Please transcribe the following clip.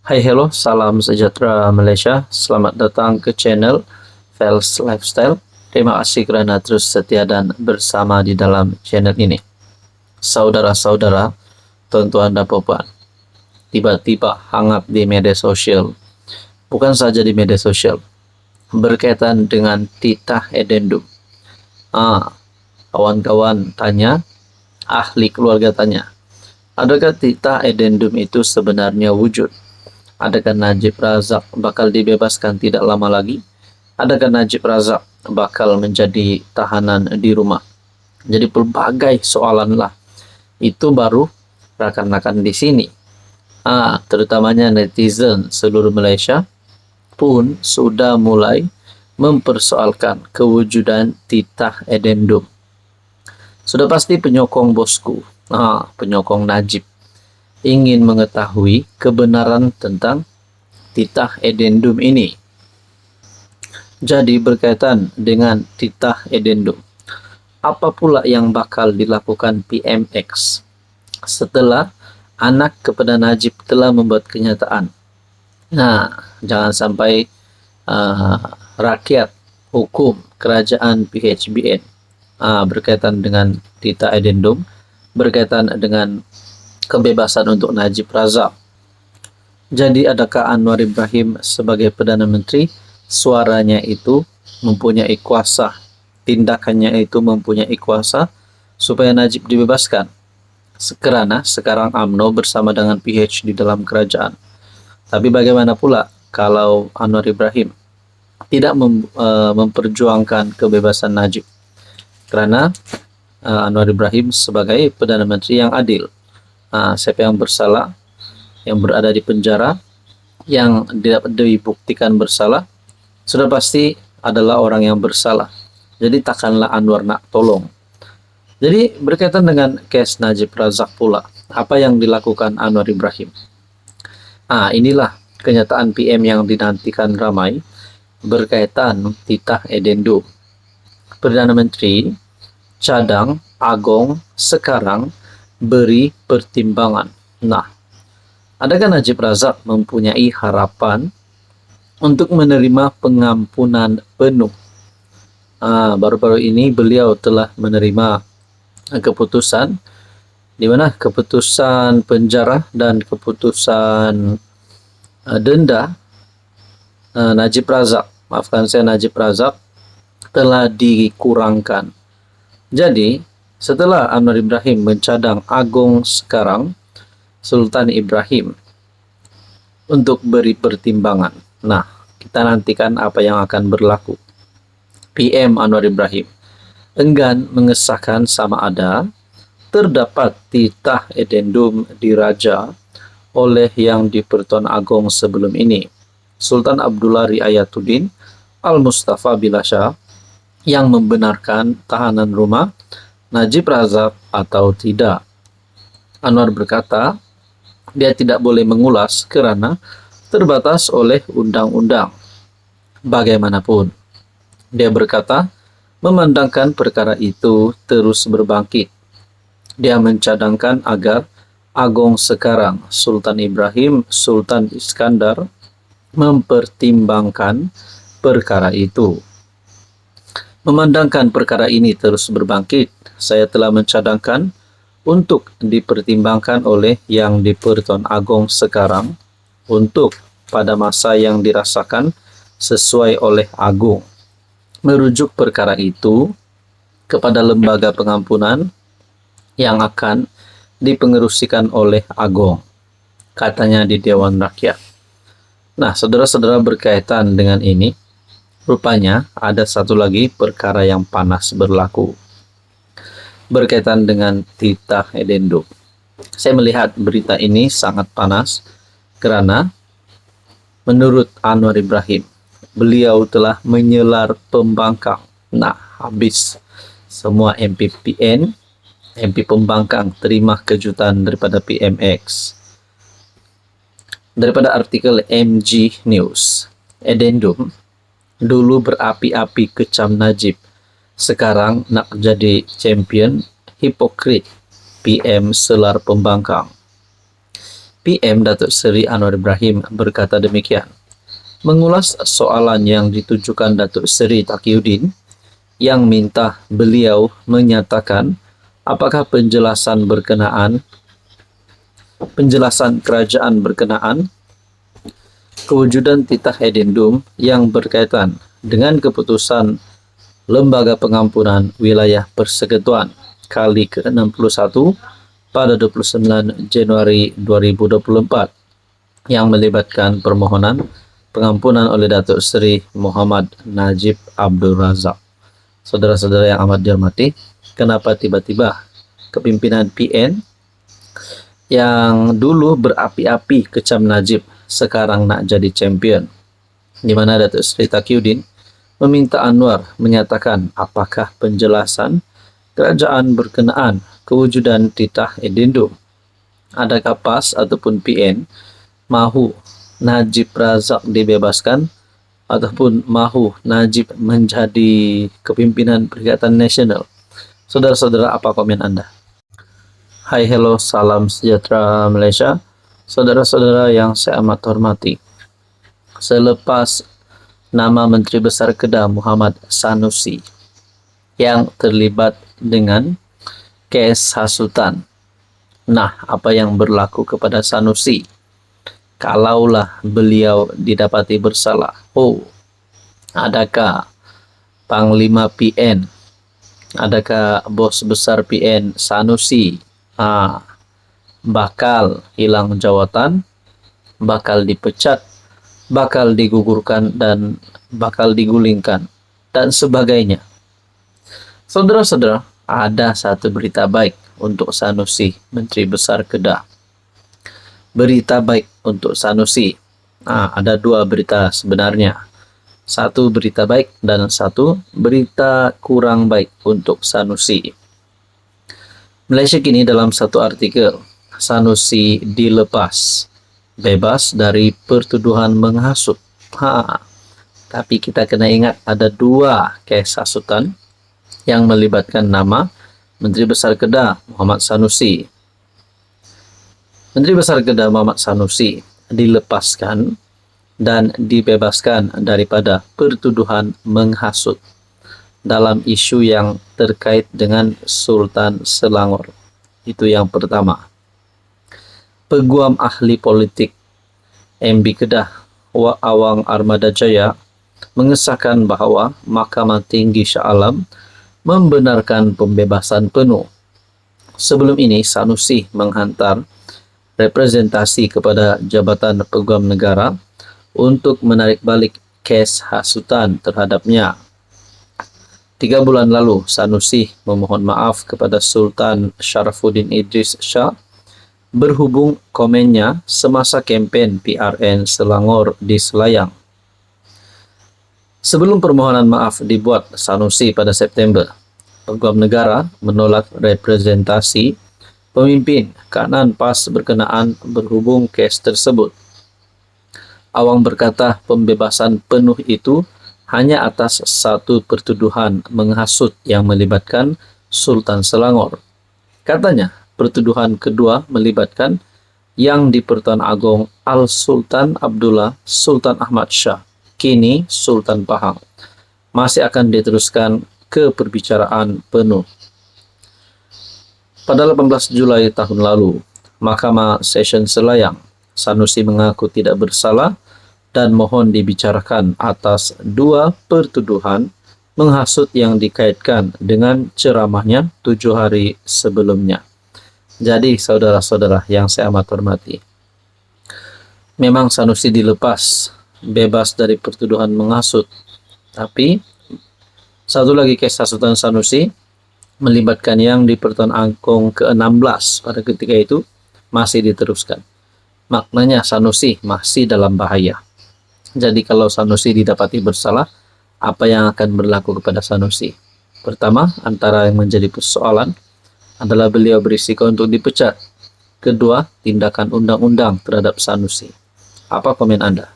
Hai hello, salam sejahtera Malaysia. Selamat datang ke channel Fels Lifestyle. Terima kasih kerana terus setia dan bersama di dalam channel ini. Saudara-saudara, tuan-tuan dan puan, tiba-tiba hangat di media sosial. Bukan saja di media sosial, berkaitan dengan titah edendum. Kawan-kawan tanya, ahli keluarga tanya, adakah titah edendum itu sebenarnya wujud? Adakah Najib Razak bakal dibebaskan tidak lama lagi? Adakah Najib Razak bakal menjadi tahanan di rumah? Jadi pelbagai soalan lah. Itu baru rakan-rakan di sini. Terutamanya netizen seluruh Malaysia pun sudah mulai mempersoalkan kewujudan titah edendum. Sudah pasti penyokong bosku, penyokong Najib, ingin mengetahui kebenaran tentang titah edendum ini. Jadi berkaitan dengan titah edendum, apa pula yang bakal dilakukan PMX setelah anak kepada Najib telah membuat kenyataan? Jangan sampai rakyat hukum kerajaan PHBN berkaitan dengan titah edendum, berkaitan dengan kebebasan untuk Najib Razak. Jadi adakah Anwar Ibrahim sebagai Perdana Menteri, suaranya itu mempunyai kuasa, tindakannya itu mempunyai kuasa supaya Najib dibebaskan? Kerana sekarang UMNO bersama dengan PH di dalam kerajaan. Tapi bagaimana pula kalau Anwar Ibrahim tidak memperjuangkan kebebasan Najib? Kerana Anwar Ibrahim sebagai Perdana Menteri yang adil. Siapa yang bersalah, yang berada di penjara, yang dapat dibuktikan bersalah, sudah pasti adalah orang yang bersalah. Jadi takkanlah Anwar nak tolong. Jadi berkaitan dengan kes Najib Razak pula, apa yang dilakukan Anwar Ibrahim? Inilah kenyataan PM yang dinantikan ramai berkaitan titah edendum. Perdana Menteri cadang Agong sekarang beri pertimbangan. Adakah Najib Razak mempunyai harapan untuk menerima pengampunan penuh? Baru-baru ini beliau telah menerima keputusan di mana keputusan penjara dan keputusan denda Najib Razak, Najib Razak telah dikurangkan. Jadi setelah Anwar Ibrahim mencadang Agong sekarang, Sultan Ibrahim, untuk beri pertimbangan. Kita nantikan apa yang akan berlaku. PM Anwar Ibrahim enggan mengesahkan sama ada terdapat titah edendum diraja oleh yang di Pertuan Agong sebelum ini, Sultan Abdullah Riayatuddin Al-Mustafa Bilasha, yang membenarkan tahanan rumah Najib Razak atau tidak. Anwar berkata, dia tidak boleh mengulas kerana terbatas oleh undang-undang. Bagaimanapun, dia berkata, memandangkan perkara itu terus berbangkit. Dia mencadangkan agar Agong sekarang, Sultan Ibrahim Sultan Iskandar, mempertimbangkan perkara itu. Memandangkan perkara ini terus berbangkit, saya telah mencadangkan untuk dipertimbangkan oleh yang di Pertuan Agong sekarang untuk pada masa yang dirasakan sesuai oleh Agong, merujuk perkara itu kepada lembaga pengampunan yang akan dipengerusikan oleh Agong, katanya di Dewan Rakyat. Saudara-saudara, berkaitan dengan ini, rupanya ada satu lagi perkara yang panas berlaku berkaitan dengan titah edendum. Saya melihat berita ini sangat panas kerana menurut Anwar Ibrahim, beliau telah menyelar pembangkang. Habis semua MPPN, MP pembangkang terima kejutan daripada PMX. Daripada artikel MG News, edendum dulu berapi-api kecam Najib, sekarang nak jadi champion, hipokrit, PM selar pembangkang. PM Datuk Seri Anwar Ibrahim berkata demikian. Mengulas soalan yang ditujukan Datuk Seri Taqiyuddin yang minta beliau menyatakan apakah penjelasan kerajaan berkenaan kewujudan titah edendum yang berkaitan dengan keputusan Lembaga Pengampunan Wilayah Persekutuan kali ke-61 pada 29 Januari 2024 yang melibatkan permohonan pengampunan oleh Datuk Seri Muhammad Najib Abdul Razak. Saudara-saudara yang amat dihormati, kenapa tiba-tiba kepimpinan PN yang dulu berapi-api kecam Najib sekarang nak jadi champion, di mana Datuk Seri Taqiyuddin meminta Anwar menyatakan apakah penjelasan kerajaan berkenaan kewujudan titah edendum. Adakah PAS ataupun PN mahu Najib Razak dibebaskan ataupun mahu Najib menjadi kepimpinan Perikatan Nasional? Saudara-saudara, apa komen Anda? Hai, hello, salam sejahtera Malaysia. Saudara-saudara yang saya amat hormati, selepas nama Menteri Besar Kedah Muhammad Sanusi yang terlibat dengan kes hasutan. Nah, apa yang berlaku kepada Sanusi kalaulah beliau didapati bersalah? Adakah Panglima PN, adakah bos besar PN Sanusi bakal hilang jawatan, bakal dipecat, bakal digugurkan, dan bakal digulingkan, dan sebagainya? Saudara-saudara, ada satu berita baik untuk Sanusi, Menteri Besar Kedah. Berita baik untuk Sanusi. Ada dua berita sebenarnya. Satu berita baik dan satu berita kurang baik untuk Sanusi. Malaysia kini dalam satu artikel, Sanusi dilepas bebas dari pertuduhan menghasut. Tapi kita kena ingat ada dua kes hasutan yang melibatkan nama Menteri Besar Kedah Muhammad Sanusi. Menteri Besar Kedah Muhammad Sanusi dilepaskan dan dibebaskan daripada pertuduhan menghasut dalam isu yang terkait dengan Sultan Selangor. Itu yang pertama. Peguam ahli politik MB Kedah Awang Armada Jaya mengesahkan bahawa Mahkamah Tinggi Shah Alam membenarkan pembebasan penuh. Sebelum ini, Sanusi menghantar representasi kepada Jabatan Peguam Negara untuk menarik balik kes hasutan terhadapnya. 3 bulan lalu, Sanusi memohon maaf kepada Sultan Sharafuddin Idris Shah berhubung komennya semasa kempen PRN Selangor di Selayang. Sebelum permohonan maaf dibuat Sanusi pada September, Peguam Negara menolak representasi pemimpin kanan PAS berkenaan berhubung kes tersebut. Awang berkata pembebasan penuh itu hanya atas satu pertuduhan menghasut yang melibatkan Sultan Selangor. Katanya, pertuduhan kedua melibatkan Yang di-Pertuan Agong Al-Sultan Abdullah Sultan Ahmad Shah, kini Sultan Pahang, masih akan diteruskan ke perbicaraan penuh. Pada 18 Julai tahun lalu, Mahkamah Session Selayang, Sanusi mengaku tidak bersalah dan mohon dibicarakan atas 2 pertuduhan menghasut yang dikaitkan dengan ceramahnya 7 hari sebelumnya. Jadi, saudara-saudara yang saya amat hormati, memang Sanusi dilepas bebas dari pertuduhan menghasut, tapi satu lagi kes hasutan Sanusi melibatkan Yang di-Pertuan Agong ke-16 pada ketika itu masih diteruskan. Maknanya Sanusi masih dalam bahaya. Jadi kalau Sanusi didapati bersalah, apa yang akan berlaku kepada Sanusi? Pertama, antara yang menjadi persoalan adalah beliau berisiko untuk dipecat. Kedua, tindakan undang-undang terhadap Sanusi. Apa komen Anda?